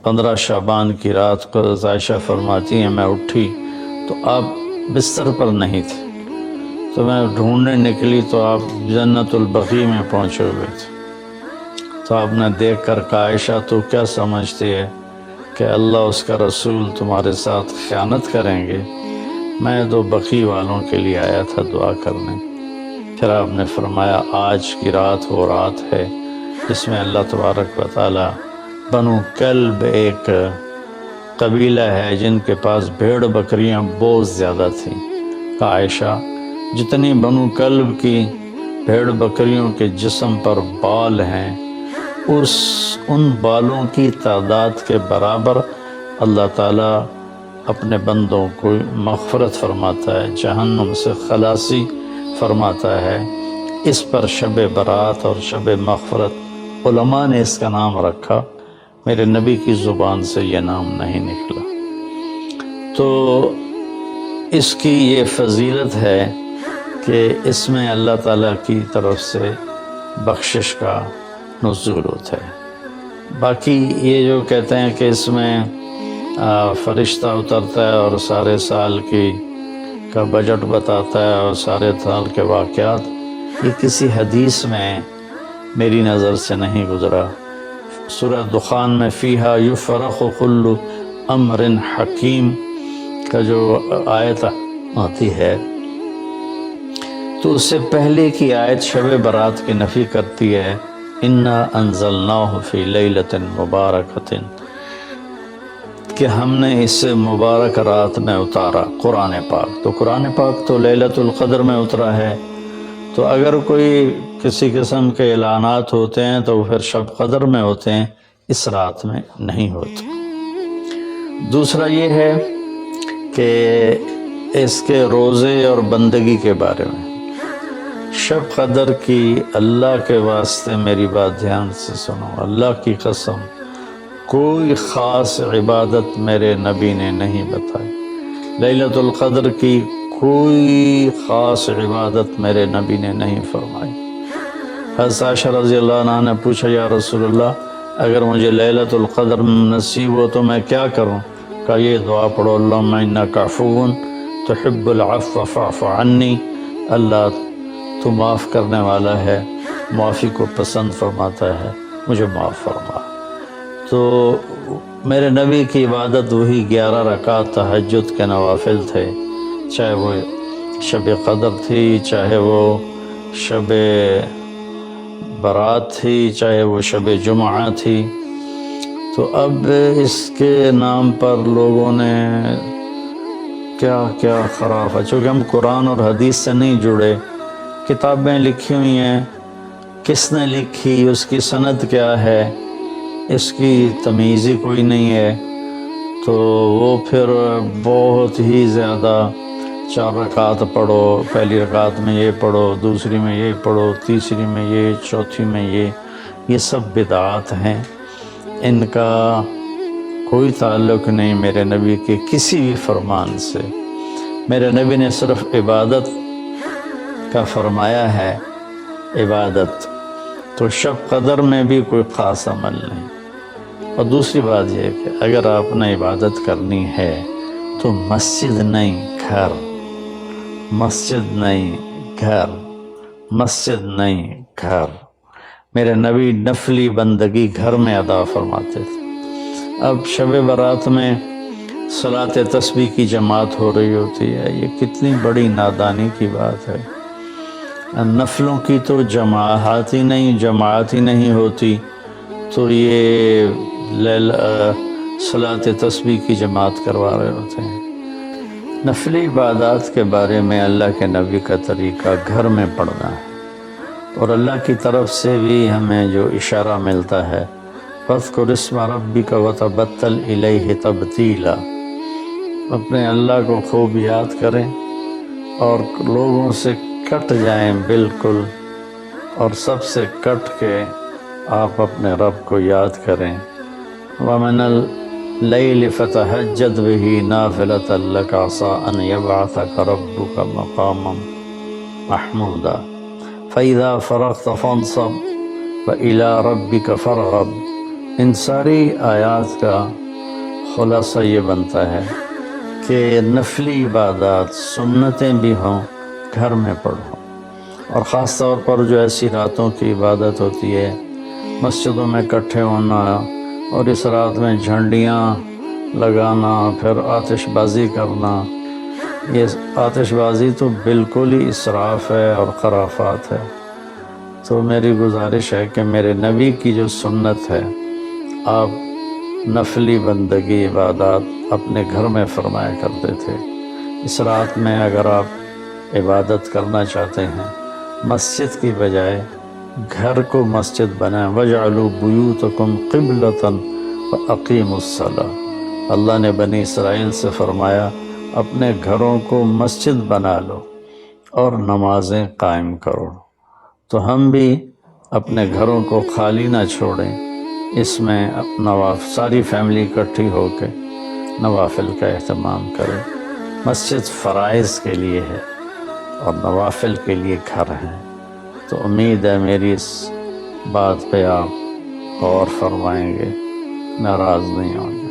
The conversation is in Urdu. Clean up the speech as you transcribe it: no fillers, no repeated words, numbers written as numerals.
15 شعبان کی رات کو عائشہ فرماتی ہیں میں اٹھی تو آپ بستر پر نہیں تھے، تو میں ڈھونڈنے نکلی تو آپ جنت البقیع میں پہنچے ہوئے تھے۔ تو آپ نے دیکھ کر کہا عائشہ تو کیا سمجھتی ہے کہ اللہ اس کا رسول تمہارے ساتھ خیانت کریں گے؟ میں تو بقیع والوں کے لیے آیا تھا دعا کرنے۔ پھر آپ نے فرمایا آج کی رات وہ رات ہے جس میں اللہ تبارک و تعالی بنو کلب ایک قبیلہ ہے جن کے پاس بھیڑ بکریاں بہت زیادہ تھیں، کہا عائشہ جتنی بنو کلب کی بھیڑ بکریوں کے جسم پر بال ہیں ان بالوں کی تعداد کے برابر اللہ تعالیٰ اپنے بندوں کو مغفرت فرماتا ہے، جہنم سے خلاصی فرماتا ہے۔ اس پر شب برات اور شب مغفرت علماء نے اس کا نام رکھا، میرے نبی کی زبان سے یہ نام نہیں نکلا۔ تو اس کی یہ فضیلت ہے کہ اس میں اللہ تعالیٰ کی طرف سے بخشش کا نزول ہوتا ہے۔ باقی یہ جو کہتے ہیں کہ اس میں فرشتہ اترتا ہے اور سارے سال کا بجٹ بتاتا ہے اور سارے سال کے واقعات، یہ کسی حدیث میں میری نظر سے نہیں گزرا۔ سورہ دخان میں فیہا یفرق کل امر حکیم کا جو آیت آتی ہے تو اس سے پہلے کی آیت شب برات کی نفی کرتی ہے، انا انزلناہ فی لیلۃ مبارکۃ، کہ ہم نے اسے مبارک رات میں اتارا قرآن پاک۔ تو قرآن پاک تو لیلۃ القدر میں اترا ہے، تو اگر کوئی کسی قسم کے اعلانات ہوتے ہیں تو پھر شب قدر میں ہوتے ہیں، اس رات میں نہیں ہوتے۔ دوسرا یہ ہے کہ اس کے روزے اور بندگی کے بارے میں، شب قدر کی اللہ کے واسطے میری بات دھیان سے سنو، اللہ کی قسم کوئی خاص عبادت میرے نبی نے نہیں بتائی، لیلۃ القدر کی کوئی خاص عبادت میرے نبی نے نہیں فرمائی۔ حضرت عائشہ رضی اللہ عنہ نے پوچھا یا رسول اللہ اگر مجھے لیلۃ القدر نصیب ہو تو میں کیا کروں؟ کہا یہ دعا پڑھو، اللہم انک عفو تحب العفو فاعف عنی، اللہ تو معاف کرنے والا ہے، معافی کو پسند فرماتا ہے، مجھے معاف فرما۔ تو میرے نبی کی عبادت وہی 11 رکعت تہجد کے نوافل تھے، چاہے وہ شب قدر تھی، چاہے وہ شب برات تھی، چاہے وہ شب جمعہ تھی۔ تو اب اس کے نام پر لوگوں نے کیا کیا خرافہ، چونکہ ہم قرآن اور حدیث سے نہیں جڑے، کتابیں لکھی ہوئی ہیں، کس نے لکھی، اس کی سند کیا ہے، اس کی تمیز ہی کوئی نہیں ہے، تو وہ پھر بہت ہی زیادہ 4 رکعت پڑھو، پہلی رکعت میں یہ پڑھو، دوسری میں یہ پڑھو، تیسری میں یہ، چوتھی میں یہ سب بدعات ہیں، ان کا کوئی تعلق نہیں میرے نبی کے کسی بھی فرمان سے۔ میرے نبی نے صرف عبادت کا فرمایا ہے، عبادت، تو شب قدر میں بھی کوئی خاص عمل نہیں۔ اور دوسری بات یہ کہ اگر آپ نے عبادت کرنی ہے تو مسجد نہیں گھر، مسجد نہیں گھر، مسجد نہیں گھر۔ میرے نبی نفلی بندگی گھر میں ادا فرماتے تھے۔ اب شب برات میں صلاۃ تسبیح کی جماعت ہو رہی ہوتی ہے، یہ کتنی بڑی نادانی کی بات ہے۔ نفلوں کی تو جماعت ہی نہیں ہوتی، تو یہ صلاۃ تسبیح کی جماعت کروا رہے ہوتے ہیں۔ نفلی عبادات کے بارے میں اللہ کے نبی کا طریقہ گھر میں پڑھنا ہے، اور اللہ کی طرف سے بھی ہمیں جو اشارہ ملتا ہے فَاذْكُرِ اسْمَ رَبِّكَ وَتَبَتَّلْ إِلَيْهِ تَبْتِيلًا، اپنے اللہ کو خوب یاد کریں اور لوگوں سے کٹ جائیں بالکل، اور سب سے کٹ کے آپ اپنے رب کو یاد کریں۔ وَمِنَ اللَّيْلِ فَتَهَجَّدْ بِهِ نَافِلَةً لَكَ عَسَىٰ أَن يَبْعَثَكَ رَبُّكَ مَقَامًا مَحْمُودًا فَإِذَا فَرَغْتَ فَانصَبْ وَإِلَىٰ رَبِّكَ فَارْغَب ان ساری آیات کا خلاصہ یہ بنتا ہے کہ نفلی عبادات سنتیں بھی ہوں گھر میں پڑھو، اور خاص طور پر جو ایسی راتوں کی عبادت ہوتی ہے مسجدوں میں اکٹھے ہونا، اور اس رات میں جھنڈیاں لگانا، پھر آتش بازی کرنا، یہ آتش بازی تو بالکل ہی اسراف ہے اور خرافات ہے۔ تو میری گزارش ہے کہ میرے نبی کی جو سنت ہے، آپ نفلی بندگی عبادات اپنے گھر میں فرمایا کرتے تھے۔ اس رات میں اگر آپ عبادت کرنا چاہتے ہیں مسجد کی بجائے گھر کو مسجد بنائیں، وَاجْعَلُوا بُيُوتَكُمْ قِبْلَةً وَأَقِيمُوا الصَّلَاةَ۔ اللہ نے بنی اسرائیل سے فرمایا اپنے گھروں کو مسجد بنا لو اور نمازیں قائم کرو۔ تو ہم بھی اپنے گھروں کو خالی نہ چھوڑیں، اس میں ساری فیملی اکٹھی ہو کے نوافل کا اہتمام کریں۔ مسجد فرائض کے لیے ہے اور نوافل کے لیے گھر ہیں۔ تو امید ہے میری اس بات پہ آپ غور فرمائیں گے، ناراض نہیں ہوں گے۔